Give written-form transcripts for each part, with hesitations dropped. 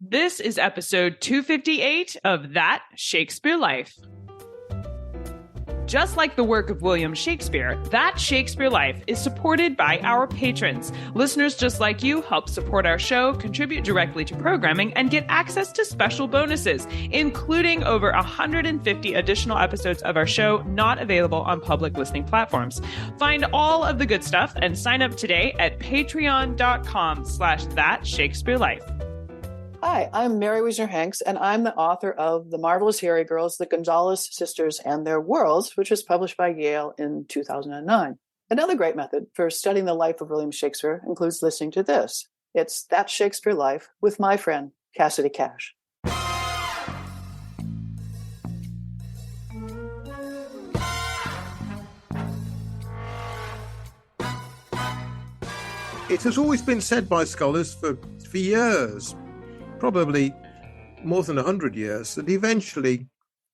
This is episode 258 of That Shakespeare Life. Just like the work of William Shakespeare, That Shakespeare Life is supported by our patrons. Listeners just like you help support our show, contribute directly to programming, and get access to special bonuses, including over 150 additional episodes of our show not available on public listening platforms. Find all of the good stuff and sign up today at patreon.com/thatshakespearelife. Hi, I'm Mary Wiesner-Hanks, and I'm the author of The Marvelous Harry Girls, The Gonzalez Sisters and Their Worlds, which was published by Yale in 2009. Another great method for studying the life of William Shakespeare includes listening to this. It's That Shakespeare Life with my friend, Cassidy Cash. It has always been said by scholars for years, probably more than 100 years, that eventually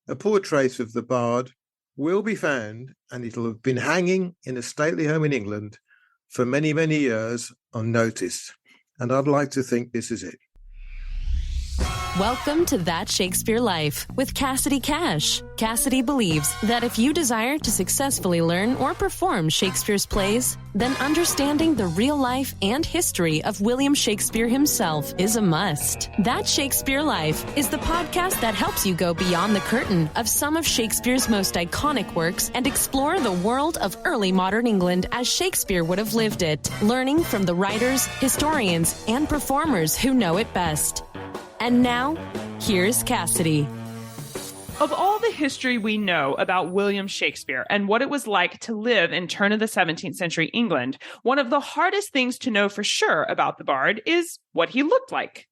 a portrait of the bard will be found, and it'll have been hanging in a stately home in England for many, many years unnoticed. And I'd like to think this is it. Welcome to That Shakespeare Life with Cassidy Cash. Cassidy believes that if you desire to successfully learn or perform Shakespeare's plays, then understanding the real life and history of William Shakespeare himself is a must. That Shakespeare Life is the podcast that helps you go beyond the curtain of some of Shakespeare's most iconic works and explore the world of early modern England as Shakespeare would have lived it, learning from the writers, historians, and performers who know it best. And now, here's Cassidy. Of all the history we know about William Shakespeare and what it was like to live in turn of the 17th century England, one of the hardest things to know for sure about the bard is what he looked like.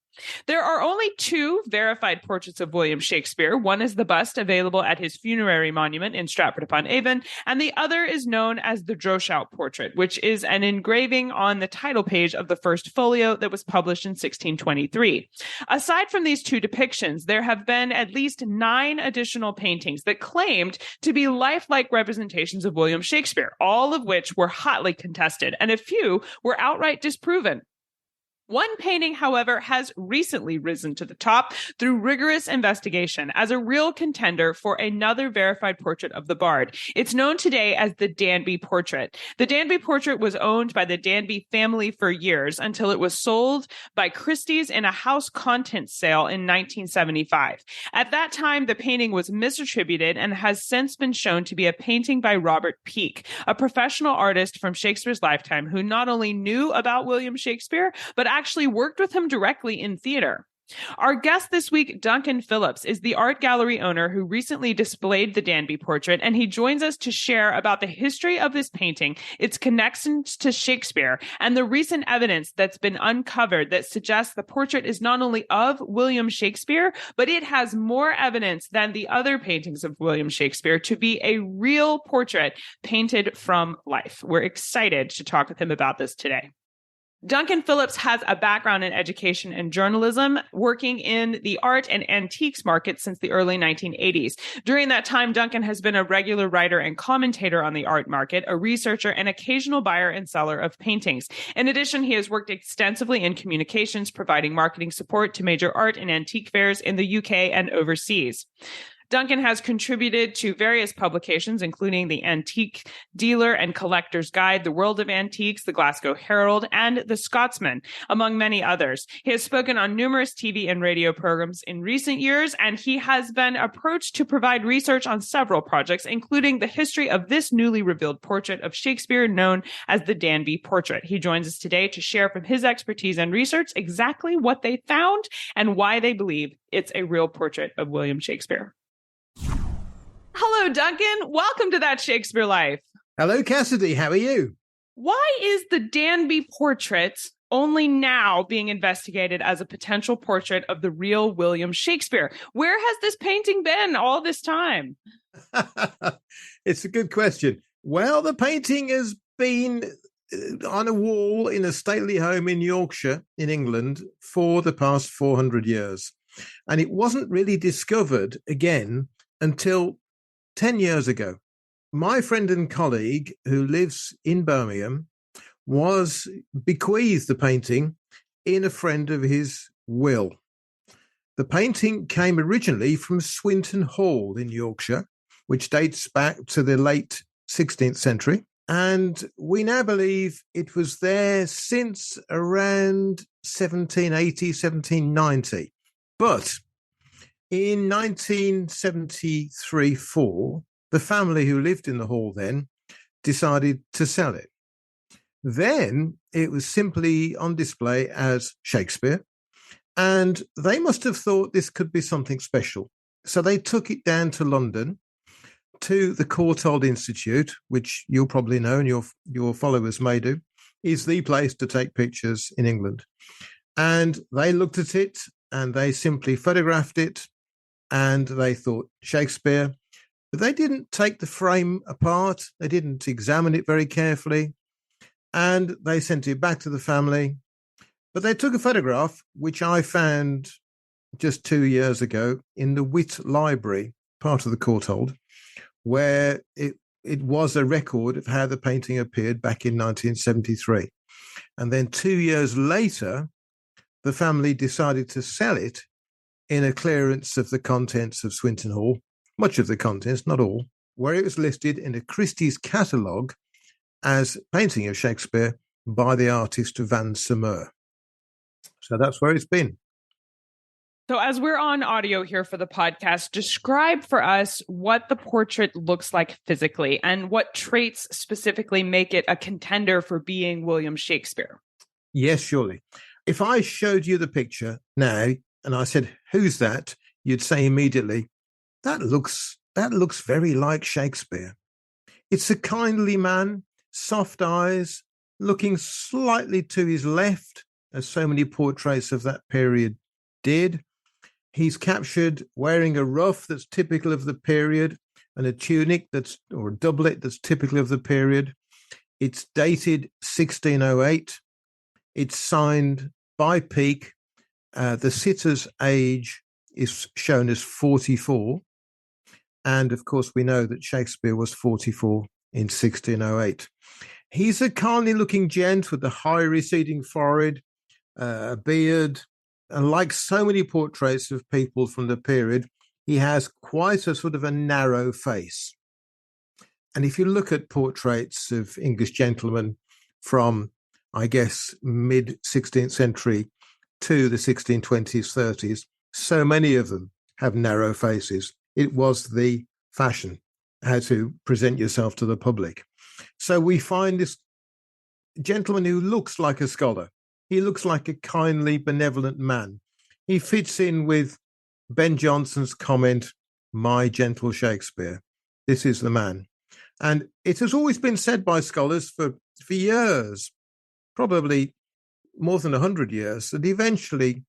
There are only two verified portraits of William Shakespeare. One is the bust available at his funerary monument in Stratford Upon Avon, and the other is known as the Droeshout portrait, which is an engraving on the title page of the First Folio that was published in 1623. Aside from these two depictions, there have been at least 9 additional paintings that claimed to be lifelike representations of William Shakespeare, all of which were hotly contested, and a few were outright disproven. One painting, however, has recently risen to the top through rigorous investigation as a real contender for another verified portrait of the bard. It's known today as the Danby Portrait. The Danby Portrait was owned by the Danby family for years until it was sold by Christie's in a house contents sale in 1975. At that time, the painting was misattributed and has since been shown to be a painting by Robert Peake, a professional artist from Shakespeare's lifetime who not only knew about William Shakespeare, but actually worked with him directly in theater. Our guest this week, Duncan Phillips, is the art gallery owner who recently displayed the Danby Portrait, and he joins us to share about the history of this painting, its connections to Shakespeare, and the recent evidence that's been uncovered that suggests the portrait is not only of William Shakespeare, but it has more evidence than the other paintings of William Shakespeare to be a real portrait painted from life. We're excited to talk with him about this today. Duncan Phillips has a background in education and journalism, working in the art and antiques market since the early 1980s. During that time, Duncan has been a regular writer and commentator on the art market, a researcher, and occasional buyer and seller of paintings. In addition, he has worked extensively in communications, providing marketing support to major art and antique fairs in the UK and overseas. Duncan has contributed to various publications, including the Antique Dealer and Collector's Guide, The World of Antiques, the Glasgow Herald, and The Scotsman, among many others. He has spoken on numerous TV and radio programs in recent years, and he has been approached to provide research on several projects, including the history of this newly revealed portrait of Shakespeare known as the Danby Portrait. He joins us today to share from his expertise and research exactly what they found and why they believe it's a real portrait of William Shakespeare. Hello, Duncan. Welcome to That Shakespeare Life. Hello, Cassidy. How are you? Why is the Danby Portrait only now being investigated as a potential portrait of the real William Shakespeare? Where has this painting been all this time? It's a good question. Well, the painting has been on a wall in a stately home in Yorkshire, in England, for the past 400 years. And it wasn't really discovered again until 10 years ago. My friend and colleague who lives in Birmingham was bequeathed the painting in a friend of his will. The painting came originally from Swinton Hall in Yorkshire, which dates back to the late 16th century. And we now believe it was there since around 1780, 1790. But in 1973-4, the family who lived in the hall then decided to sell it. Then it was simply on display as Shakespeare, and they must have thought this could be something special. So they took it down to London to the Courtauld Institute, which you'll probably know and your followers may do, is the place to take pictures in England. And they looked at it and they simply photographed it and they thought Shakespeare. But they didn't take the frame apart. They didn't examine it very carefully. And they sent it back to the family. But they took a photograph, which I found just 2 years ago in the Witt Library, part of the Courtauld, where it was a record of how the painting appeared back in 1973. And then 2 years later, the family decided to sell it in a clearance of the contents of Swinton Hall, much of the contents, not all, where it was listed in a Christie's catalogue as painting of Shakespeare by the artist Van Sommer. So that's where it's been. So as we're on audio here for the podcast, describe for us what the portrait looks like physically and what traits specifically make it a contender for being William Shakespeare. Yes, surely. If I showed you the picture now and I said, "Who's that?" you'd say immediately, that looks very like Shakespeare. It's a kindly man, soft eyes, looking slightly to his left, as so many portraits of that period did. He's captured wearing a ruff that's typical of the period and a tunic or a doublet that's typical of the period. It's dated 1608. It's signed by Peake. The sitter's age is shown as 44. And of course, we know that Shakespeare was 44 in 1608. He's a kindly looking gent with a high receding forehead, a beard, and like so many portraits of people from the period, he has quite a sort of a narrow face. And if you look at portraits of English gentlemen from, I guess, mid-16th century to the 1620s, 30s, so many of them have narrow faces. It was the fashion, how to present yourself to the public. So we find this gentleman who looks like a scholar. He looks like a kindly, benevolent man. He fits in with Ben Jonson's comment, "My gentle Shakespeare." This is the man. And it has always been said by scholars for years, probably more than 100 years, that eventually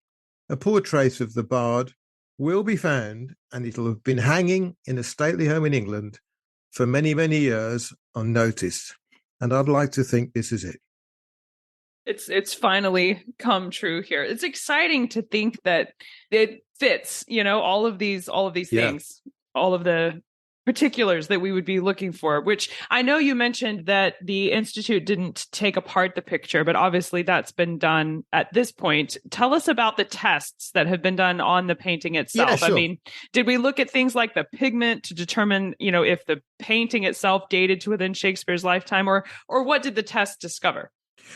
a portrait of the bard will be found and it'll have been hanging in a stately home in England for many, many years unnoticed. And I'd like to think this is it. It's finally come true here. It's exciting to think that it fits, all of these things, all of the particulars that we would be looking for, which I know you mentioned that the Institute didn't take apart the picture, but obviously that's been done at this point. Tell us about the tests that have been done on the painting itself. Yeah, sure. I mean, did we look at things like the pigment to determine, if the painting itself dated to within Shakespeare's lifetime, or what did the test discover?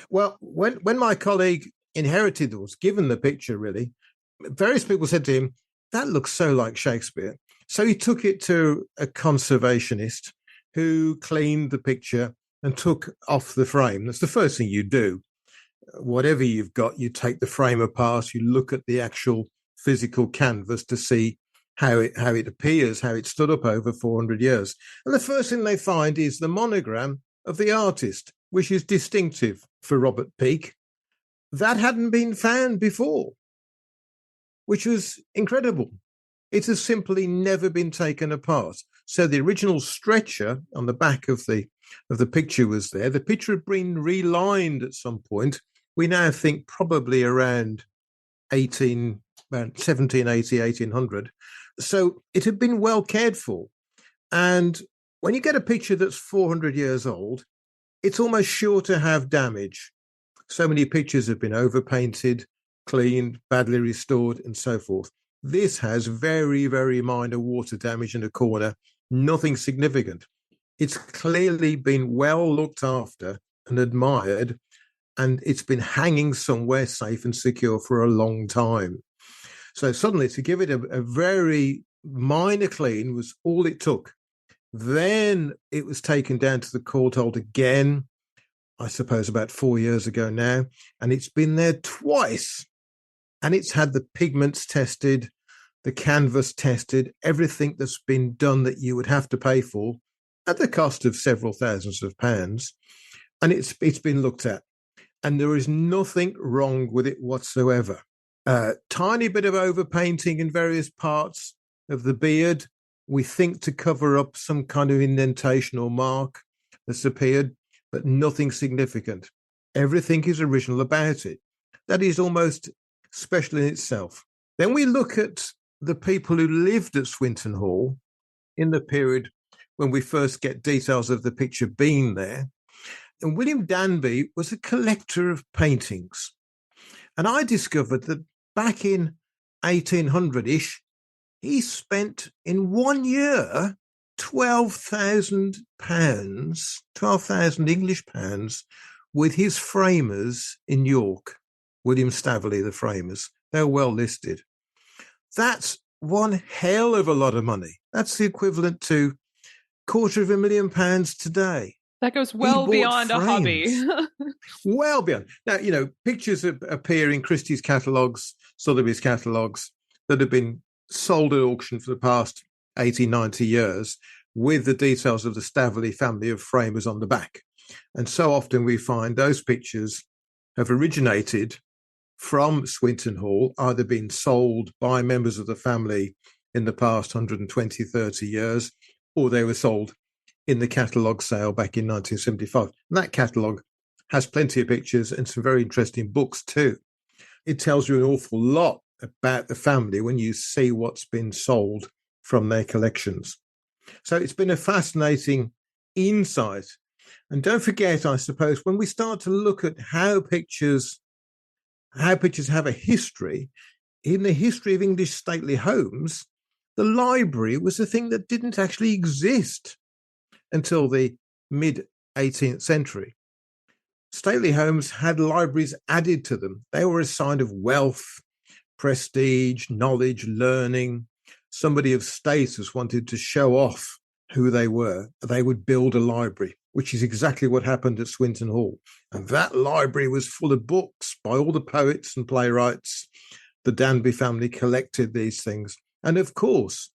Well, when my colleague inherited or was given the picture, really, various people said to him, "That looks so like Shakespeare." So he took it to a conservationist who cleaned the picture and took off the frame. That's the first thing you do. Whatever you've got, you take the frame apart, you look at the actual physical canvas to see how it appears, how it stood up over 400 years. And the first thing they find is the monogram of the artist, which is distinctive for Robert Peake. That hadn't been found before, which was incredible. It has simply never been taken apart. So the original stretcher on the back of the picture was there. The picture had been relined at some point. We now think probably around 1780, 1800. So it had been well cared for. And when you get a picture that's 400 years old, it's almost sure to have damage. So many pictures have been overpainted, cleaned, badly restored, and so forth. This has very, very minor water damage in a corner, nothing significant. It's clearly been well looked after and admired, and it's been hanging somewhere safe and secure for a long time. So suddenly to give it a very minor clean was all it took. Then it was taken down to the courthold again, I suppose about 4 years ago now, and it's been there twice. And it's had the pigments tested, the canvas tested, everything that's been done that you would have to pay for at the cost of several thousands of pounds. And it's been looked at. And there is nothing wrong with it whatsoever. Tiny bit of overpainting in various parts of the beard, we think to cover up some kind of indentation or mark that's appeared, but nothing significant. Everything is original about it. That is almost special in itself. Then we look at the people who lived at Swinton Hall in the period when we first get details of the picture being there. And William Danby was a collector of paintings. And I discovered that back in 1800-ish, he spent in 1 year £12,000, 12,000 English pounds, with his framers in York, William Staveley, the framers. They're well listed. That's one hell of a lot of money. That's the equivalent to £250,000 today. That goes well beyond a hobby. Well beyond. Now, pictures appear in Christie's catalogues, Sotheby's catalogues, that have been sold at auction for the past 80, 90 years with the details of the Staveley family of framers on the back. And so often we find those pictures have originated from Swinton Hall, either been sold by members of the family in the past 120, 30 years, or they were sold in the catalogue sale back in 1975. And that catalogue has plenty of pictures and some very interesting books too. It tells you an awful lot about the family when you see what's been sold from their collections. So it's been a fascinating insight. And don't forget, I suppose, when we start to look at how pictures have a history, in the history of English stately homes, the library was a thing that didn't actually exist until the mid-18th century. Stately homes had libraries added to them. They were a sign of wealth, prestige, knowledge, learning. Somebody of status wanted to show off who they were. They would build a library, which is exactly what happened at Swinton Hall. And that library was full of books by all the poets and playwrights. The Danby family collected these things. And of course,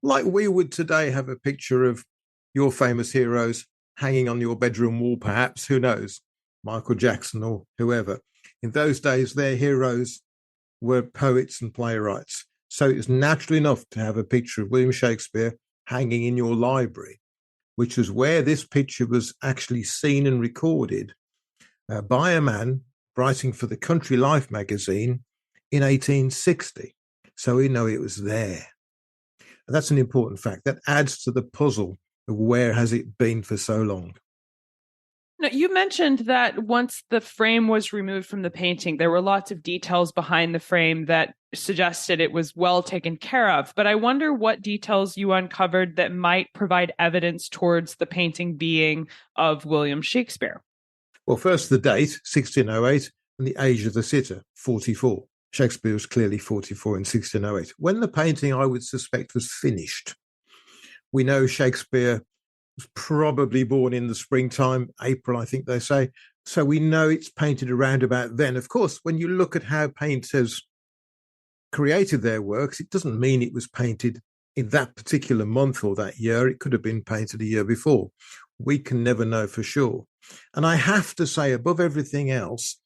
like we would today have a picture of your famous heroes hanging on your bedroom wall, perhaps, who knows, Michael Jackson or whoever. In those days, their heroes were poets and playwrights. So it was natural enough to have a picture of William Shakespeare hanging in your library, which was where this picture was actually seen and recorded by a man writing for the Country Life magazine in 1860. So we know it was there. And that's an important fact. That adds to the puzzle of where has it been for so long. Now, you mentioned that once the frame was removed from the painting, there were lots of details behind the frame that suggested it was well taken care of. But I wonder what details you uncovered that might provide evidence towards the painting being of William Shakespeare. Well, first the date, 1608, and the age of the sitter, 44. Shakespeare was clearly 44 in 1608. When the painting, I would suspect, was finished, we know Shakespeare was probably born in the springtime, April, I think they say. So we know it's painted around about then. Of course, when you look at how painters created their works, it doesn't mean it was painted in that particular month or that year. It could have been painted a year before. We can never know for sure. And I have to say, above everything else,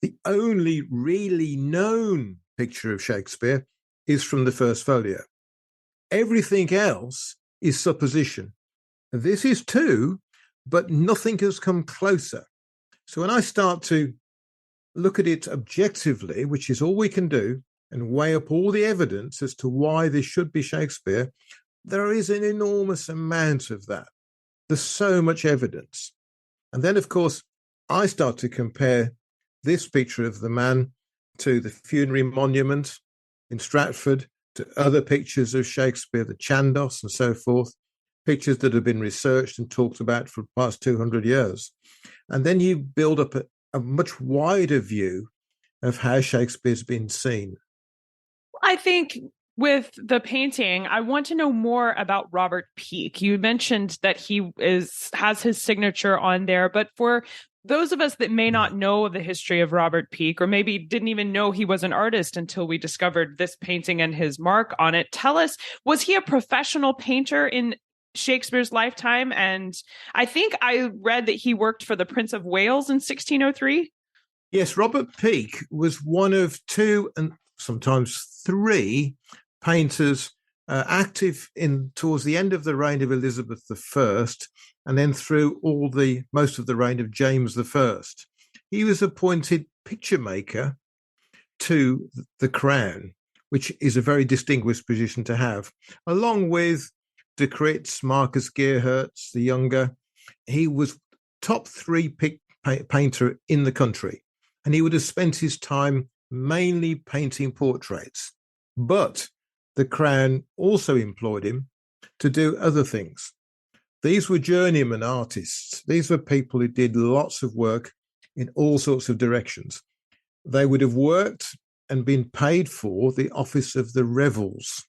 the only really known picture of Shakespeare is from the First Folio. Everything else is supposition. This is too, but nothing has come closer. So when I start to look at it objectively, which is all we can do, and weigh up all the evidence as to why this should be Shakespeare, there is an enormous amount of that. There's so much evidence. And then, of course, I start to compare this picture of the man to the funerary monument in Stratford to other pictures of Shakespeare, the Chandos and so forth, pictures that have been researched and talked about for the past 200 years. And then you build up a much wider view of how Shakespeare's been seen. I think with the painting, I want to know more about Robert Peake. You mentioned that he has his signature on there, but for those of us that may not know the history of Robert Peake, or maybe didn't even know he was an artist until we discovered this painting and his mark on it, tell us, was he a professional painter in Shakespeare's lifetime? And I think I read that he worked for the Prince of Wales in 1603. Yes, Robert Peake was one of two and sometimes three painters active towards the end of the reign of Elizabeth I, and then through most of the reign of James I. He was appointed picture maker to the crown, which is a very distinguished position to have, along with De Critz, Marcus Geerhertz, the younger. He was top three painter in the country, and he would have spent his time mainly painting portraits. But the crown also employed him to do other things. These were journeyman artists. These were people who did lots of work in all sorts of directions. They would have worked and been paid for the office of the revels.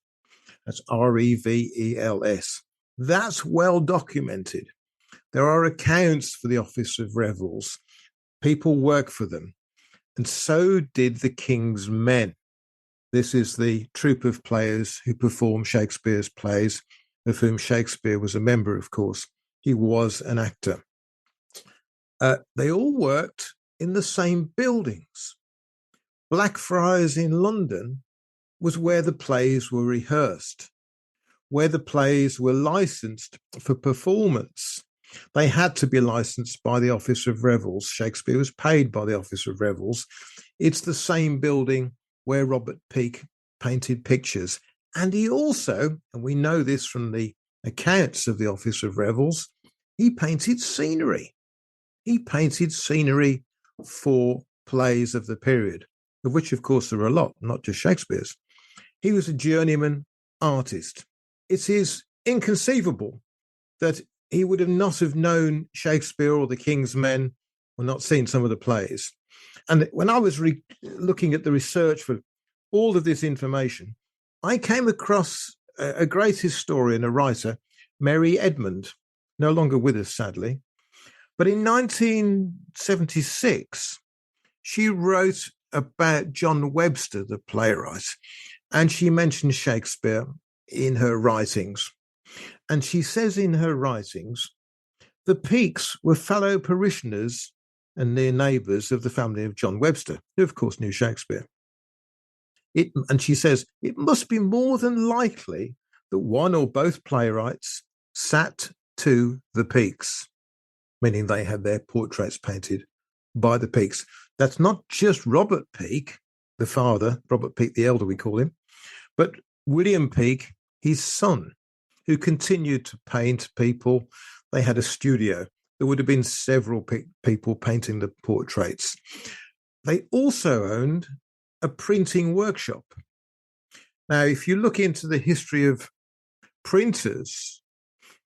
That's Revels. That's well documented. There are accounts for the office of revels. People work for them. And so did the king's men. This is the troupe of players who perform Shakespeare's plays, of whom Shakespeare was a member, of course. He was an actor. They all worked in the same buildings. Blackfriars in London was where the plays were rehearsed, where the plays were licensed for performance. They had to be licensed by the Office of Revels. Shakespeare was paid by the Office of Revels. It's the same building where Robert Peake painted pictures. And he also, and we know this from the accounts of the Office of Revels, he painted scenery. He painted scenery for plays of the period, of which, of course, there are a lot, not just Shakespeare's. He was a journeyman artist. It is inconceivable that he would have not have known Shakespeare or the King's Men or not seen some of the plays. And when I was looking at the research for all of this information, I came across a great historian, a writer, Mary Edmund, no longer with us, sadly. But in 1976, she wrote about John Webster, the playwright, and she mentioned Shakespeare in her writings. And she says in her writings, the Peakes were fellow parishioners and near neighbours of the family of John Webster, who of course knew Shakespeare. And she says, it must be more than likely that one or both playwrights sat to the Peakes, meaning they had their portraits painted by the Peakes. That's not just Robert Peake, the father, Robert Peake the elder we call him, but William Peake, his son, who continued to paint people. They had a studio. There would have been several people painting the portraits. They also owned a printing workshop. Now, if you look into the history of printers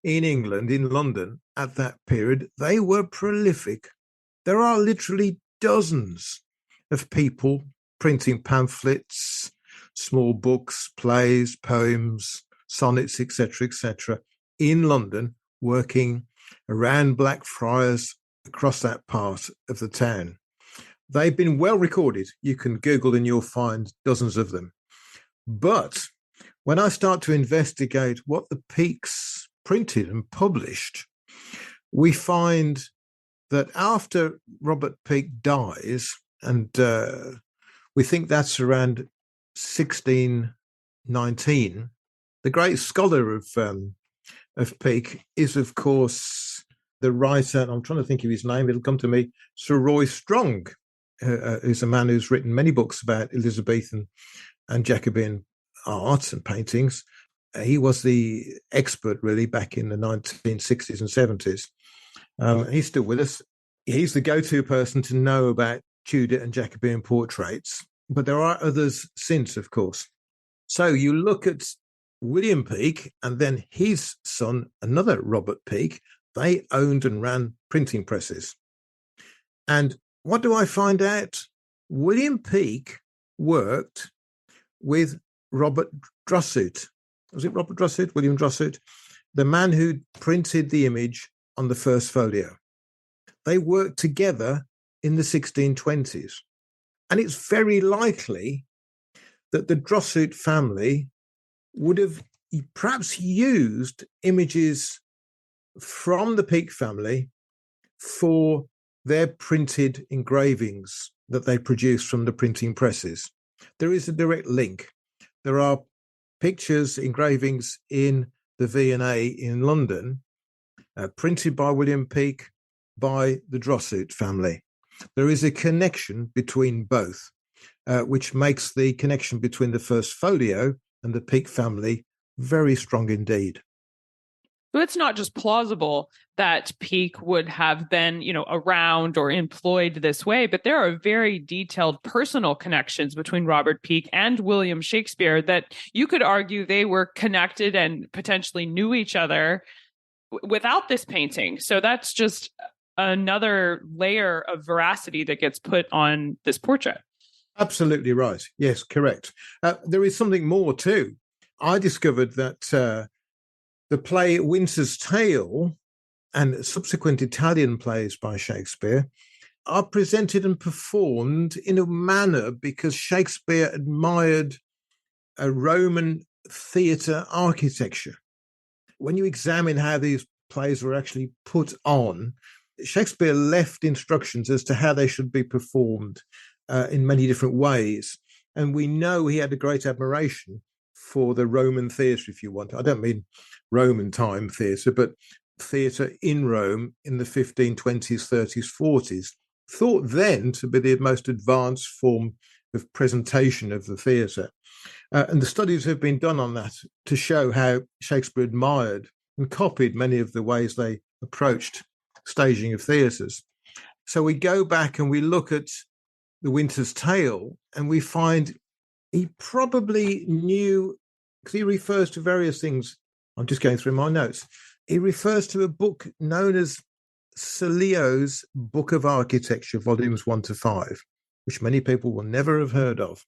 in England, in London, at that period, they were prolific. There are literally dozens of people printing pamphlets, small books, plays, poems, sonnets, etc., in London, working around Blackfriars across that part of the town. They've been well recorded. You can Google and you'll find dozens of them. But when I start to investigate what the Peakes printed and published, we find that after Robert Peake dies, and we think that's around 1619, the great scholar of Peake is, of course, the writer, and I'm trying to think of his name, it'll come to me, Sir Roy Strong, who's a man who's written many books about Elizabethan and Jacobean art and paintings. He was the expert, really, back in the 1960s and 70s. He's still with us. He's the go-to person to know about Tudor and Jacobean portraits, but there are others since, of course. So you look at William Peake and then his son, another Robert Peake, they owned and ran printing presses. And what do I find out? William Peake worked with Robert Droeshout. Was it Robert Droeshout? William Droeshout? The man who printed the image on the First Folio. They worked together in the 1620s. And it's very likely that the Droeshout family would have perhaps used images from the Peake family for their printed engravings that they produced from the printing presses. There is a direct link. There are pictures, engravings in the V&A in London, printed by William Peake by the Droeshout family. There is a connection between both, which makes the connection between the First Folio and the Peake family very strong indeed. So it's not just plausible that Peake would have been, around or employed this way, but there are very detailed personal connections between Robert Peake and William Shakespeare that you could argue they were connected and potentially knew each other without this painting. So that's just another layer of veracity that gets put on this portrait. Absolutely right. Yes, correct. There is something more too. I discovered that the play Winter's Tale and subsequent Italian plays by Shakespeare are presented and performed in a manner because Shakespeare admired a Roman theatre architecture. When you examine how these plays were actually put on, Shakespeare left instructions as to how they should be performed in many different ways. And we know he had a great admiration for the Roman theatre, if you want. I don't mean Roman time theatre, but theatre in Rome in the 1520s, 30s, 40s, thought then to be the most advanced form of presentation of the theatre. And the studies have been done on that to show how Shakespeare admired and copied many of the ways they approached staging of theatres. So we go back and we look at the Winter's Tale and we find he probably knew, because he refers to various things. I'm just going through my notes. He refers to a book known as Sir Leo's Book of Architecture, volumes 1 to 5, which many people will never have heard of.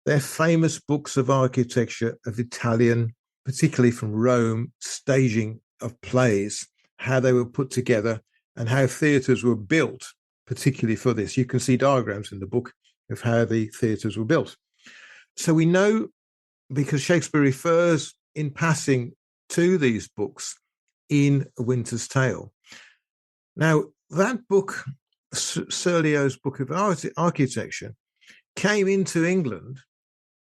They're famous books of architecture of Italian, particularly from Rome, staging of plays, how they were put together and how theatres were built, particularly for this. You can see diagrams in the book of how the theatres were built. So we know, because Shakespeare refers in passing to these books in A Winter's Tale. Now, that book, Sir Leo's Book of Architecture, came into England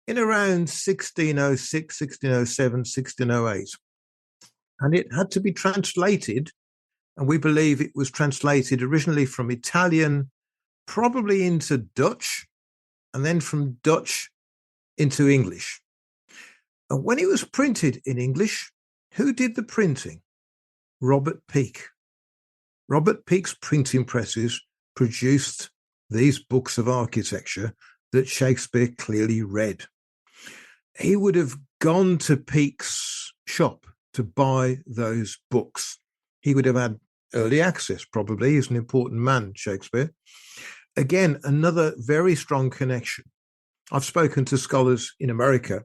in around 1606, 1607, 1608. And it had to be translated, and we believe it was translated originally from Italian, probably into Dutch, and then from Dutch into English. And when it was printed in English, who did the printing? Robert Peake. Robert Peake's printing presses produced these books of architecture that Shakespeare clearly read. He would have gone to Peake's shop to buy those books. He would have had early access, probably. He's an important man, Shakespeare. Again, another very strong connection. I've spoken to scholars in America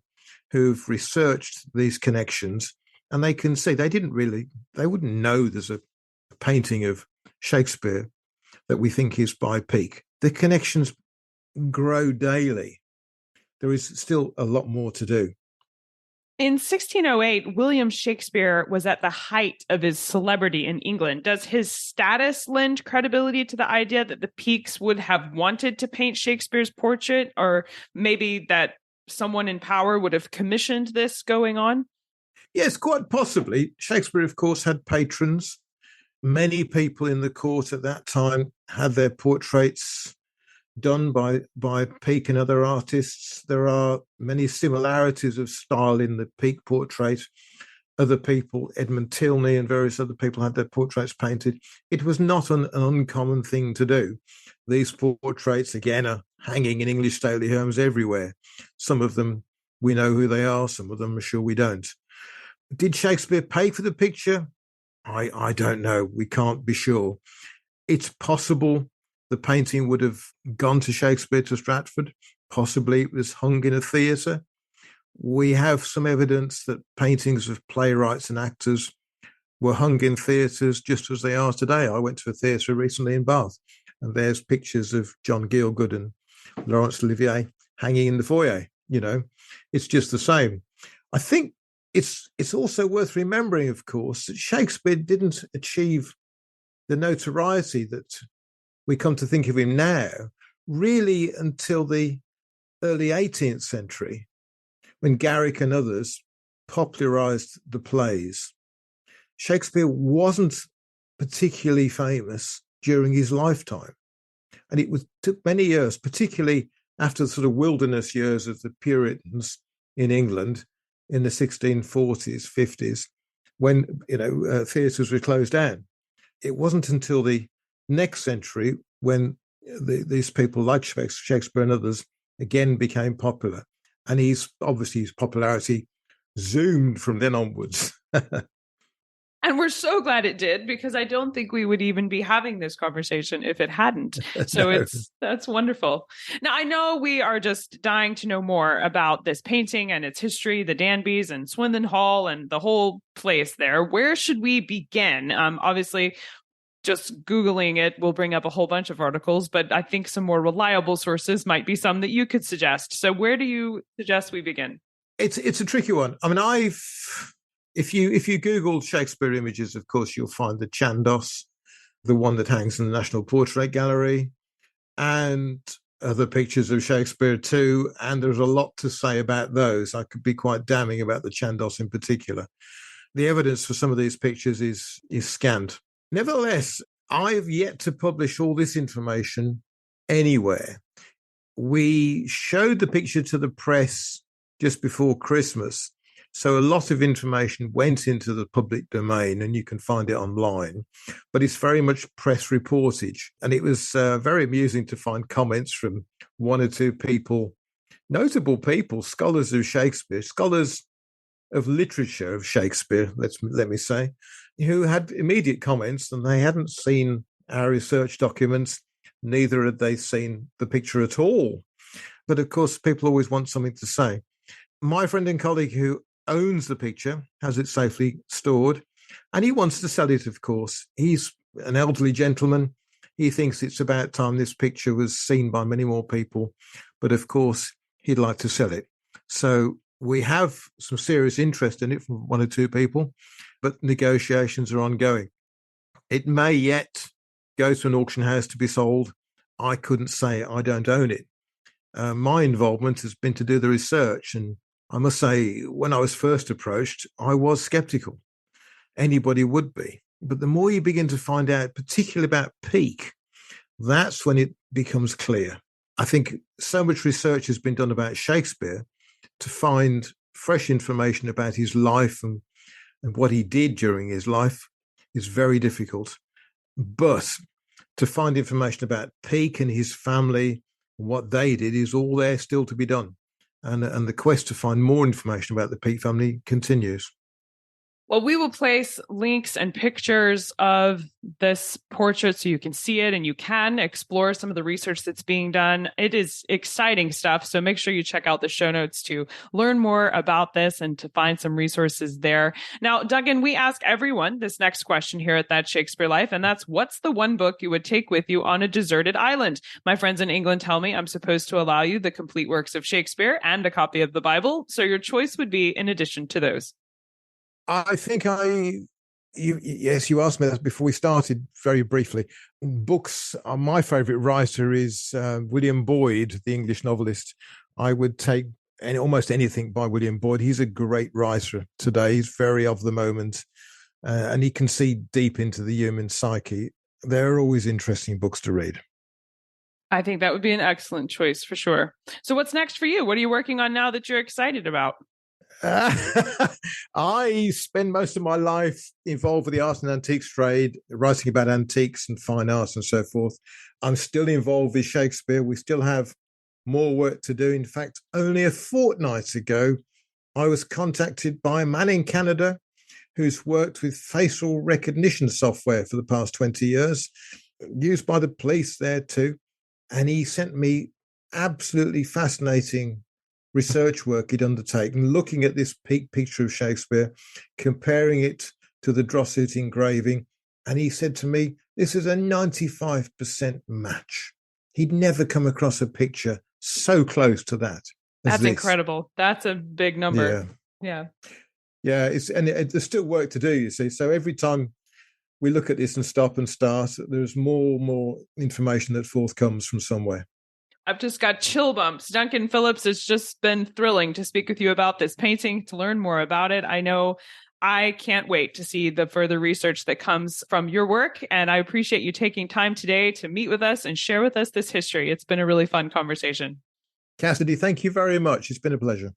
who've researched these connections, and they can see they wouldn't know there's a painting of Shakespeare that we think is by Peake. The connections grow daily. There is still a lot more to do. In 1608, William Shakespeare was at the height of his celebrity in England. Does his status lend credibility to the idea that the Peakes would have wanted to paint Shakespeare's portrait, or maybe that someone in power would have commissioned this going on? Yes, quite possibly. Shakespeare, of course, had patrons. Many people in the court at that time had their portraits done by Peake and other artists. There are many similarities of style in the Peake portrait. Other people, Edmund Tilney and various other people, had their portraits painted. It was not an uncommon thing to do. These portraits, again, are hanging in English stately homes everywhere. Some of them we know who they are. Some of them are sure we don't. Did Shakespeare pay for the picture? I don't know. We can't be sure. It's possible the painting would have gone to Shakespeare to Stratford. Possibly it was hung in a theatre. We have some evidence that paintings of playwrights and actors were hung in theatres just as they are today. I went to a theatre recently in Bath, and there's pictures of John Gielgud and Laurence Olivier hanging in the foyer. You know, it's just the same. I think it's also worth remembering, of course, that Shakespeare didn't achieve the notoriety that we come to think of him now, really until the early 18th century, when Garrick and others popularized the plays. Shakespeare wasn't particularly famous during his lifetime. And it took many years, particularly after the sort of wilderness years of the Puritans in England in the 1640s, 50s, when theatres were closed down. It wasn't until the next century when these people like Shakespeare and others again became popular. And his popularity zoomed from then onwards. And we're so glad it did, because I don't think we would even be having this conversation if it hadn't. So No. that's wonderful. Now, I know we are just dying to know more about this painting and its history, the Danbys and Swindon Hall and the whole place there. Where should we begin? Obviously, just Googling it will bring up a whole bunch of articles, but I think some more reliable sources might be some that you could suggest. So where do you suggest we begin? It's a tricky one. I mean, if you Google Shakespeare images, of course, you'll find the Chandos, the one that hangs in the National Portrait Gallery, and other pictures of Shakespeare too. And there's a lot to say about those. I could be quite damning about the Chandos in particular. The evidence for some of these pictures is scant. Nevertheless, I've yet to publish all this information anywhere. We showed the picture to the press just before Christmas, so a lot of information went into the public domain, and you can find it online, but it's very much press reportage. And it was very amusing to find comments from one or two people, notable people, scholars of Shakespeare, scholars of literature of Shakespeare, let me say, who had immediate comments, and they hadn't seen our research documents, neither had they seen the picture at all. But of course, people always want something to say. My friend and colleague who owns the picture has it safely stored, and he wants to sell it, of course. He's an elderly gentleman. He thinks it's about time this picture was seen by many more people, but of course, he'd like to sell it. So we have some serious interest in it from one or two people, but negotiations are ongoing. It may yet go to an auction house to be sold. I couldn't say. I don't own it. My involvement has been to do the research, and I must say, when I was first approached, I was skeptical. Anybody would be. But the more you begin to find out, particularly about Peake, that's when it becomes clear. I think so much research has been done about Shakespeare to find fresh information about his life and what he did during his life is very difficult. But to find information about Peake and his family and what they did is all there still to be done. And the quest to find more information about the Peake family continues. Well, we will place links and pictures of this portrait so you can see it and you can explore some of the research that's being done. It is exciting stuff. So make sure you check out the show notes to learn more about this and to find some resources there. Now, Duncan, we ask everyone this next question here at That Shakespeare Life, and that's, what's the one book you would take with you on a deserted island? My friends in England tell me I'm supposed to allow you the complete works of Shakespeare and a copy of the Bible. So your choice would be in addition to those. I think you asked me that before we started very briefly. Books, my favourite writer is William Boyd, the English novelist. I would take almost anything by William Boyd. He's a great writer today. He's very of the moment, and he can see deep into the human psyche. There are always interesting books to read. I think that would be an excellent choice for sure. So what's next for you? What are you working on now that you're excited about? I spend most of my life involved with the art and antiques trade, writing about antiques and fine arts and so forth. I'm still involved with Shakespeare. We still have more work to do. In fact, only a fortnight ago, I was contacted by a man in Canada who's worked with facial recognition software for the past 20 years, used by the police there too. And he sent me absolutely fascinating research work he'd undertaken, looking at this Peake picture of Shakespeare, comparing it to the Droeshout engraving. And he said to me, this is a 95% match. He'd never come across a picture so close to that. That's incredible. That's a big number. Yeah. Yeah, there's still work to do, you see. So every time we look at this and stop and start, there's more information that forthcomes from somewhere. I've just got chill bumps. Duncan Phillips, has just been thrilling to speak with you about this painting, to learn more about it. I know I can't wait to see the further research that comes from your work. And I appreciate you taking time today to meet with us and share with us this history. It's been a really fun conversation. Cassidy, thank you very much. It's been a pleasure.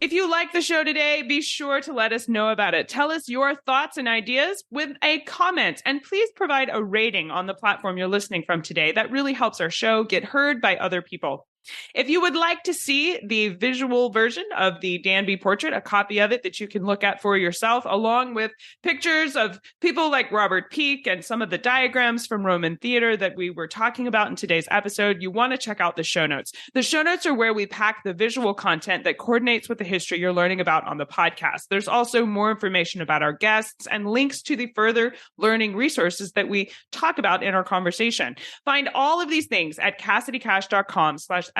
If you like the show today, be sure to let us know about it. Tell us your thoughts and ideas with a comment, and please provide a rating on the platform you're listening from today. That really helps our show get heard by other people. If you would like to see the visual version of the Danby Portrait, a copy of it that you can look at for yourself, along with pictures of people like Robert Peake and some of the diagrams from Roman theater that we were talking about in today's episode, you want to check out the show notes. The show notes are where we pack the visual content that coordinates with the history you're learning about on the podcast. There's also more information about our guests and links to the further learning resources that we talk about in our conversation. Find all of these things at CassidyCash.com/episode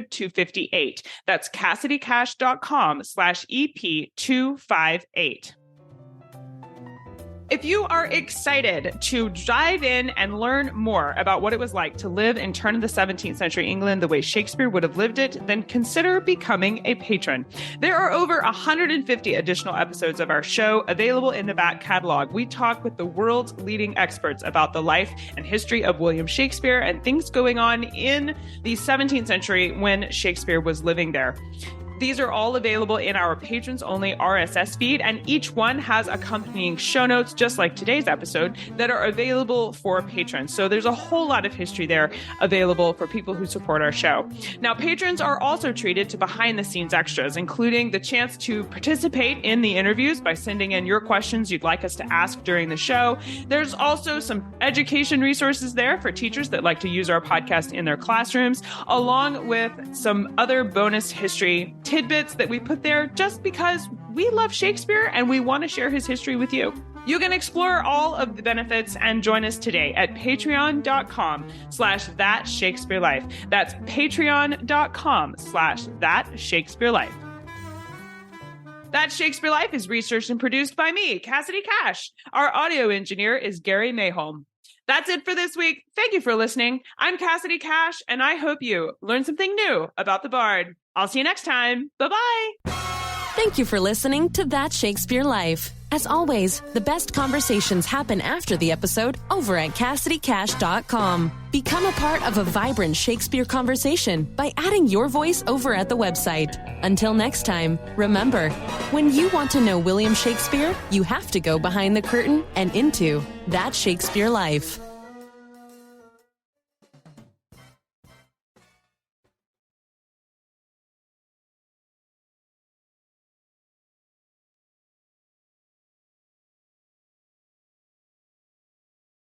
258. That's CassidyCash.com/EP258. If you are excited to dive in and learn more about what it was like to live in turn of the 17th century England the way Shakespeare would have lived it, then consider becoming a patron. There are over 150 additional episodes of our show available in the back catalog. We talk with the world's leading experts about the life and history of William Shakespeare and things going on in the 17th century when Shakespeare was living there. These are all available in our patrons-only RSS feed, and each one has accompanying show notes, just like today's episode, that are available for patrons. So there's a whole lot of history there available for people who support our show. Now, patrons are also treated to behind-the-scenes extras, including the chance to participate in the interviews by sending in your questions you'd like us to ask during the show. There's also some education resources there for teachers that like to use our podcast in their classrooms, along with some other bonus history tidbits that we put there just because we love Shakespeare and we want to share his history with you. You can explore all of the benefits and join us today at patreon.com/thatshakespearelife. That's patreon.com/thatshakespearelife. That Shakespeare Life is researched and produced by me, Cassidy Cash. Our audio engineer is Gary Mayholm. That's it for this week. Thank you for listening. I'm Cassidy Cash, and I hope you learned something new about the Bard. I'll see you next time. Bye-bye. Thank you for listening to That Shakespeare Life. As always, the best conversations happen after the episode over at CassidyCash.com. Become a part of a vibrant Shakespeare conversation by adding your voice over at the website. Until next time, remember, when you want to know William Shakespeare, you have to go behind the curtain and into That Shakespeare Life.